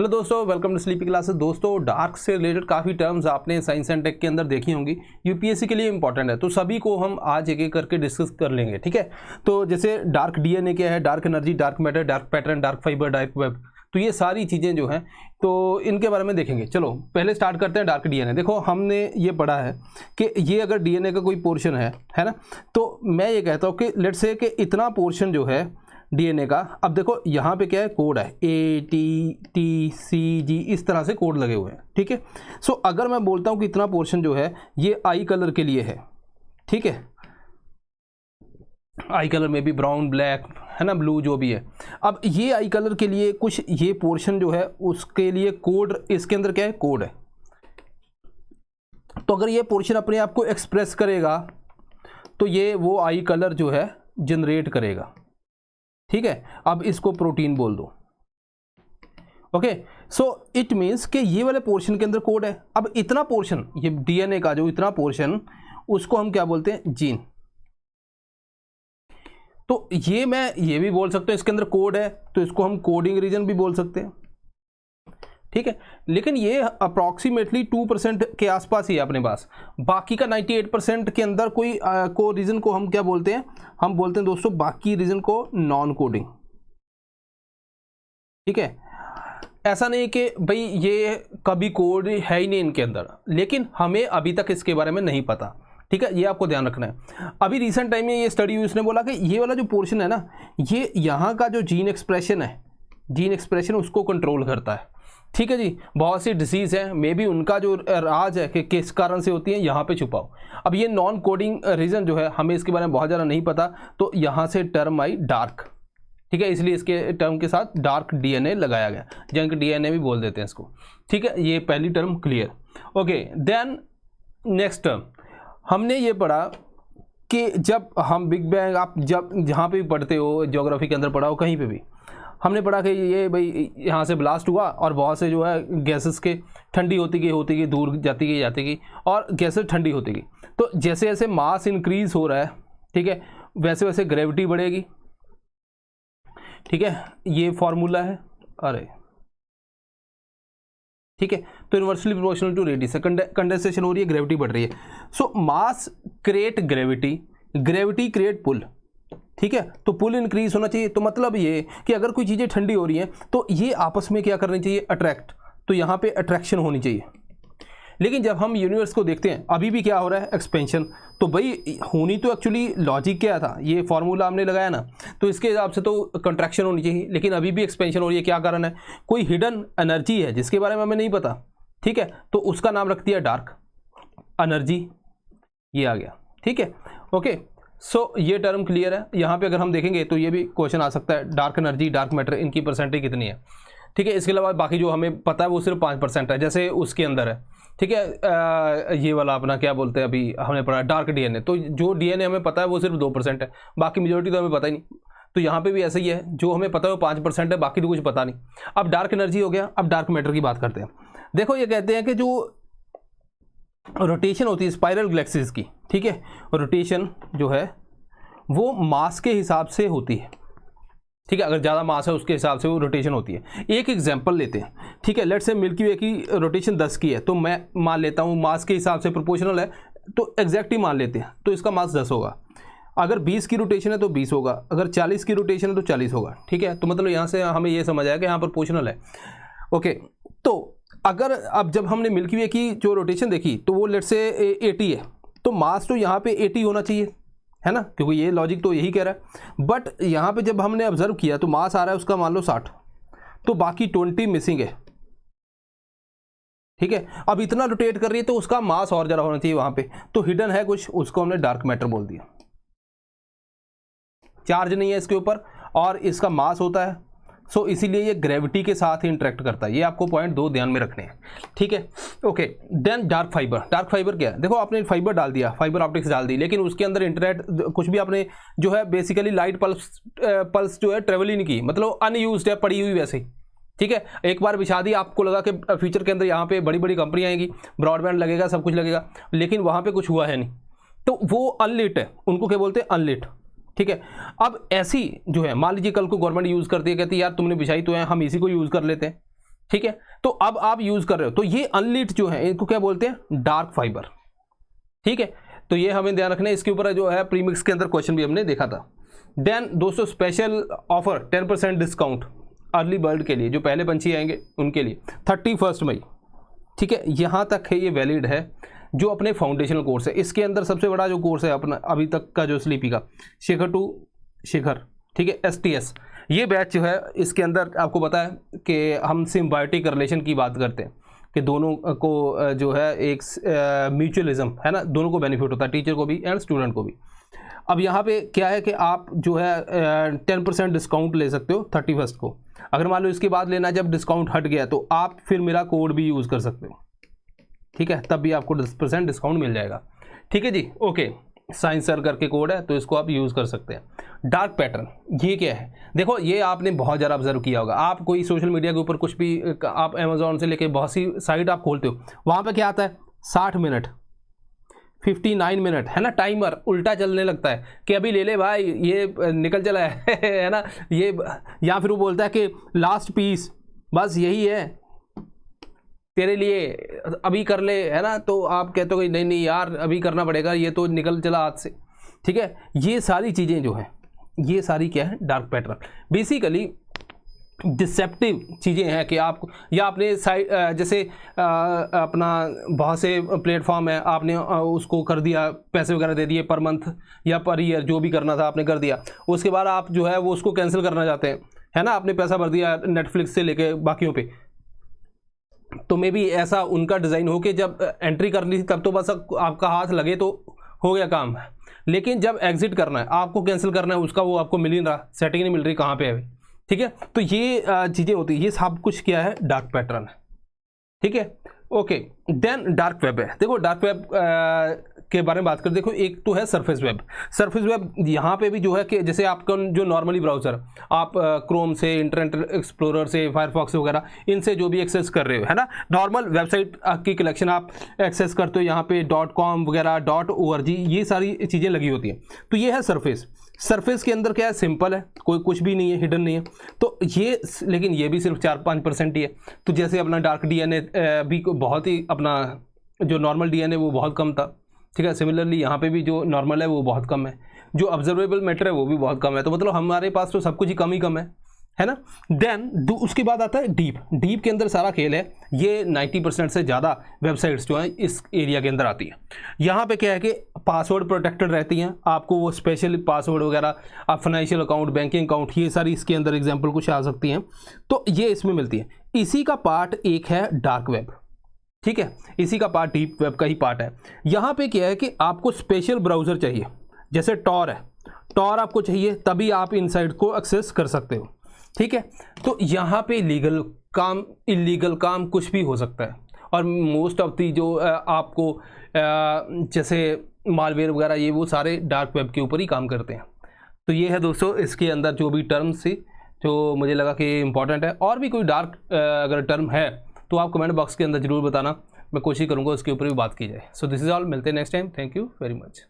Hello दोस्तों, welcome to sleepy classes. दोस्तों, dark से रिलेटेड काफ़ी टर्म्स आपने साइंस एंड टेक के अंदर देखी होंगी, यूपीएससी के लिए इंपॉर्टेंट है, तो सभी को हम आज एक एक करके डिस्कस कर लेंगे। ठीक है, तो जैसे डार्क डीएनए क्या है, dark energy, dark matter, dark pattern, dark fibre, dark web, तो ये सारी चीज़ें जो हैं तो इनके बारे में देखेंगे। चलो पहले स्टार्ट करते हैं डार्क डीएनए। देखो, हमने ये पढ़ा है कि ये अगर डीएनए का कोई पोर्शन है ना, तो मैं ये कहता हूँ कि लेट्स से कि इतना पोर्शन जो है डीएनए का, अब देखो यहाँ पे क्या है, कोड है ATTCG, इस तरह से कोड लगे हुए हैं। ठीक है, सो अगर मैं बोलता हूँ कि इतना पोर्शन जो है ये आई कलर के लिए है, ठीक है, आई कलर में भी ब्राउन, ब्लैक, है ना, ब्लू, जो भी है। अब ये आई कलर के लिए कुछ ये पोर्शन जो है उसके लिए कोड, इसके अंदर क्या है, कोड है। तो अगर ये पोर्शन अपने आप को एक्सप्रेस करेगा तो ये वो आई कलर जो है जनरेट करेगा। ठीक है, अब इसको प्रोटीन बोल दो। ओके, सो इट मीन्स कि ये वाले पोर्शन के अंदर कोड है। अब इतना पोर्शन, ये डीएनए का जो इतना पोर्शन, उसको हम क्या बोलते हैं, जीन। तो ये मैं ये भी बोल सकते हैं इसके अंदर कोड है, तो इसको हम कोडिंग रीजन भी बोल सकते हैं। ठीक है, लेकिन ये अप्रॉक्सीमेटली 2% के आसपास ही है अपने पास। बाकी का 98% के अंदर कोई को रीजन को हम क्या बोलते हैं, हम बोलते हैं दोस्तों बाकी रीजन को नॉन कोडिंग। ठीक है, ऐसा नहीं कि भाई ये कभी कोड है ही नहीं इनके अंदर, लेकिन हमें अभी तक इसके बारे में नहीं पता। ठीक है, ये आपको ध्यान रखना है। अभी रिसेंट टाइम में ये स्टडी हुई, उसने बोला कि ये वाला जो पोर्शन है ना, ये यहाँ का जो जीन एक्सप्रेशन है, जीन एक्सप्रेशन उसको कंट्रोल करता है। ठीक है जी, बहुत सी डिसीज़ है, मे बी उनका जो राज है कि किस कारण से होती है, यहाँ पे छुपाओ। अब ये नॉन कोडिंग रीजन जो है, हमें इसके बारे में बहुत ज़्यादा नहीं पता, तो यहाँ से टर्म आई डार्क। ठीक है, इसलिए इसके टर्म के साथ डार्क डीएनए लगाया गया, जंक डीएनए भी बोल देते हैं इसको। ठीक है, ये पहली term clear. Okay, then next term हमने ये पढ़ा कि जब हम बिग बैंग, आप जब जहाँ पे भी पढ़ते हो, ज्योग्राफी के अंदर पढ़ा हो, कहीं पे भी हमने पढ़ा कि ये भाई यहाँ से ब्लास्ट हुआ और बहुत से जो है गैसेस के ठंडी होती गई, दूर जाती गई और गैसेस ठंडी होती गई। तो जैसे जैसे मास इंक्रीज हो रहा है, ठीक है, वैसे वैसे ग्रेविटी बढ़ेगी। ठीक है, ये फॉर्मूला है। अरे ठीक है, तो inversely proportional to radius, condensation हो रही है, ग्रेविटी बढ़ रही है। So mass create gravity, gravity create pull. ठीक है, तो पुल इंक्रीज होना चाहिए। तो मतलब ये कि अगर कोई चीज़ें ठंडी हो रही हैं तो ये आपस में क्या करनी चाहिए, अट्रैक्ट। तो यहाँ पे अट्रैक्शन होनी चाहिए। लेकिन जब हम यूनिवर्स को देखते हैं, अभी भी क्या हो रहा है, एक्सपेंशन। तो भाई होनी तो एक्चुअली लॉजिक क्या था, ये फॉर्मूला हमने लगाया ना, तो इसके हिसाब से तो कंट्रैक्शन होनी चाहिए, लेकिन अभी भी एक्सपेंशन हो रही है। क्या कारण है, कोई हिडन एनर्जी है जिसके बारे में हमें नहीं पता। ठीक है, तो उसका नाम रख दिया डार्क एनर्जी, ये आ गया। ठीक है, ओके, सो ये टर्म क्लियर है। यहाँ पे अगर हम देखेंगे तो ये भी क्वेश्चन आ सकता है, डार्क एनर्जी, डार्क मैटर, इनकी परसेंटेज कितनी है। ठीक है, इसके अलावा बाकी जो हमें पता है वो सिर्फ 5% है, जैसे उसके अंदर है। ठीक है, ये वाला अपना क्या बोलते हैं, अभी हमने पढ़ा डार्क डीएनए, तो जो डीएनए हमें पता है वो सिर्फ 2% है, बाकी मेजोरिटी तो हमें पता ही नहीं। तो यहाँ पे भी ऐसा ही है, जो हमें पता है वो 5% है, बाकी तो कुछ पता नहीं। अब डार्क एनर्जी हो गया, अब डार्क मैटर की बात करते हैं। देखो, ये कहते हैं कि जो रोटेशन होती है स्पाइरल गैलेक्सीज की, ठीक है, रोटेशन जो है वो मास के हिसाब से होती है। ठीक है, अगर ज़्यादा मास है उसके हिसाब से वो रोटेशन होती है। एक एग्जांपल लेते हैं। ठीक है, लेट्स से मिल्की वे की रोटेशन 10 की है, तो मैं मान लेता हूँ मास के हिसाब से प्रोपोर्शनल है, तो एग्जैक्ट ही मान लेते हैं, तो इसका मास 10 होगा। अगर 20 की रोटेशन है तो 20 होगा, अगर 40 की रोटेशन है तो 40 होगा। ठीक है, तो मतलब यहाँ से हमें ये समझ आया कि यहाँ प्रोपोर्शनल है। ओके, तो अगर अब जब हमने मिल्की वे की जो रोटेशन देखी तो वो लेट्स से 80 है, तो मास तो यहाँ पे 80 होना चाहिए, है ना, क्योंकि ये लॉजिक तो यही कह रहा है। बट यहाँ पे जब हमने ऑब्जर्व किया तो मास आ रहा है उसका मान लो 60, तो बाकी 20 मिसिंग है। ठीक है, अब इतना रोटेट कर रही है तो उसका मास और ज़्यादा होना चाहिए वहाँ पे, तो हिडन है कुछ, उसको हमने डार्क मैटर बोल दिया। चार्ज नहीं है इसके ऊपर और इसका मास होता है, सो इसीलिए ये ग्रेविटी के साथ ही इंटरेक्ट करता है। ये आपको पॉइंट 2 ध्यान में रखने हैं। ठीक है, okay, then dark fibre. Dark fibre क्या है, देखो आपने फाइबर डाल दिया, फाइबर ऑप्टिक्स डाल दी, लेकिन उसके अंदर इंटरनेट कुछ भी आपने जो है बेसिकली लाइट पल्स जो है ट्रेवल ही नहीं की, मतलब अनयूज्ड है, पड़ी हुई वैसे ही। ठीक है, एक बार बिछा दी, आपको लगा कि फ्यूचर के अंदर यहाँ पे बड़ी बड़ी कंपनी आएंगी, ब्रॉडबैंड लगेगा, सब कुछ लगेगा, लेकिन वहाँ पे कुछ हुआ है नहीं, तो वो अनलिट है, उनको क्या बोलते हैं, अनलिट। ठीक है। अब ऐसी जो है मान लीजिए कल को गवर्नमेंट यूज़ करती है, कहती है यार तुमने बिछाई तो है, हम इसी को यूज़ कर लेते हैं, ठीक है, तो अब आप यूज कर रहे हो, तो ये अनलिट जो है इनको क्या बोलते हैं, डार्क फाइबर। ठीक है, तो ये हमें ध्यान रखना है, इसके ऊपर जो है प्रीमिक्स के अंदर क्वेश्चन भी हमने देखा था। देन दोस्तों special offer 10% discount early bird के लिए, जो पहले पंछी आएंगे उनके लिए 31 मई। ठीक है, यहाँ तक है ये वैलिड है। जो अपने फाउंडेशनल कोर्स है, इसके अंदर सबसे बड़ा जो कोर्स है अपना अभी तक का जो स्लीपी का, शिखर टू शिखर, ठीक है, STS, ये बैच जो है इसके अंदर आपको पता है कि हम सिम्बायोटिक रिलेशन की बात करते हैं कि दोनों को जो है एक म्यूचुअलिज्म है ना, दोनों को बेनिफिट होता है, टीचर को भी एंड स्टूडेंट को भी। अब यहाँ पे क्या है कि आप जो है 10% डिस्काउंट ले सकते हो 31 को। अगर मान लो इसके बाद लेना, जब डिस्काउंट हट गया तो आप फिर मेरा कोड भी यूज़ कर सकते हो। ठीक है, तब भी आपको 10% डिस्काउंट मिल जाएगा। ठीक है जी, ओके, साइंस सर करके कोड है, तो इसको आप यूज़ कर सकते हैं। डार्क पैटर्न ये क्या है, देखो ये आपने बहुत ज़्यादा ऑब्जर्व किया होगा। आप कोई सोशल मीडिया के ऊपर कुछ भी, आप अमेजोन से लेके बहुत सी साइट आप खोलते हो, वहाँ पे क्या आता है 60 मिनट 59 मिनट, है ना, टाइमर उल्टा चलने लगता है कि अभी ले ले भाई, ये निकल चला है ना, ये, या फिर वो बोलता है कि लास्ट पीस बस यही है तेरे लिए, अभी कर ले, है ना, तो आप कहते हो कि नहीं नहीं यार अभी करना पड़ेगा, ये तो निकल चला हाथ से। ठीक है, ये सारी चीज़ें जो हैं, ये सारी क्या है, डार्क पैटर्न, बेसिकली डिसेप्टिव चीज़ें हैं कि आप, या आपने साइट जैसे अपना बहुत से प्लेटफॉर्म है, आपने उसको कर दिया, पैसे वगैरह दे दिए पर मंथ या पर ईयर, जो भी करना था आपने कर दिया, उसके बाद आप जो है वो उसको कैंसिल करना चाहते हैं, है ना, आपने पैसा भर दिया नेटफ्लिक्स से लेके बाकियों पे, तो मे भी ऐसा उनका डिज़ाइन हो कि जब एंट्री कर ली तब तो बस आपका हाथ लगे तो हो गया काम, लेकिन जब एग्जिट करना है, आपको कैंसिल करना है, उसका वो आपको मिल ही नहीं रहा, सेटिंग नहीं मिल रही, कहाँ पे है। ठीक है, तो ये चीज़ें होती है, ये सब कुछ क्या है, डार्क पैटर्न है। ठीक है, ओके, देन डार्क वेब है। देखो डार्क वेब के बारे में बात करें, देखो एक तो है सरफेस वेब। सरफेस वेब यहाँ पे भी जो है कि जैसे आपका जो नॉर्मली ब्राउज़र आप क्रोम से, इंटरनेट एक्सप्लोरर से, फायरफॉक्स वगैरह, इनसे जो भी एक्सेस कर रहे हो, है ना, नॉर्मल वेबसाइट की कलेक्शन आप एक्सेस करते हो, यहाँ पे .com वगैरह .org, ये सारी चीज़ें लगी होती हैं। तो ये है सरफेस। सरफेस के अंदर क्या है, सिंपल है, कोई कुछ भी नहीं है, हिडन नहीं है, तो ये, लेकिन ये भी सिर्फ 4-5% ही है। तो जैसे अपना डार्क DNA भी बहुत ही, अपना जो नॉर्मल DNA वो बहुत कम था। ठीक है, सिमिलरली यहाँ पे भी जो नॉर्मल है वो बहुत कम है, जो ऑब्जर्वेबल मैटर है वो भी बहुत कम है, तो मतलब हमारे पास तो सब कुछ ही कम है ना। देन उसके बाद आता है डीप। डीप के अंदर सारा खेल है, ये 90% से ज़्यादा वेबसाइट्स जो हैं इस एरिया के अंदर आती है। यहाँ पे क्या है कि पासवर्ड प्रोटेक्टेड रहती हैं, आपको वो स्पेशल पासवर्ड वगैरह, आप फाइनेंशियल अकाउंट, बैंकिंग अकाउंट, ये सारी इसके अंदर एग्जाम्पल कुछ आ सकती हैं, तो ये इसमें मिलती है। इसी का पार्ट एक है डार्क वेब। ठीक है, इसी का पार्ट डीप वेब का ही पार्ट है। यहाँ पे क्या है कि आपको स्पेशल ब्राउज़र चाहिए, जैसे टॉर है, टॉर आपको चाहिए तभी आप इन साइट को एक्सेस कर सकते हो। ठीक है, तो यहाँ पे लीगल काम, इलीगल काम कुछ भी हो सकता है, और मोस्ट ऑफ दी जो आपको जैसे मालवेयर वगैरह, ये वो सारे डार्क वेब के ऊपर ही काम करते हैं। तो ये है दोस्तों इसके अंदर जो भी टर्म्स थी जो मुझे लगा कि इंपॉर्टेंट है। और भी कोई डार्क अगर टर्म है तो आप कमेंट बॉक्स के अंदर ज़रूर बताना, मैं कोशिश करूँगा उसके ऊपर भी बात की जाए। सो दिस इज़ ऑल, मिलते हैं next time. Thank you very much.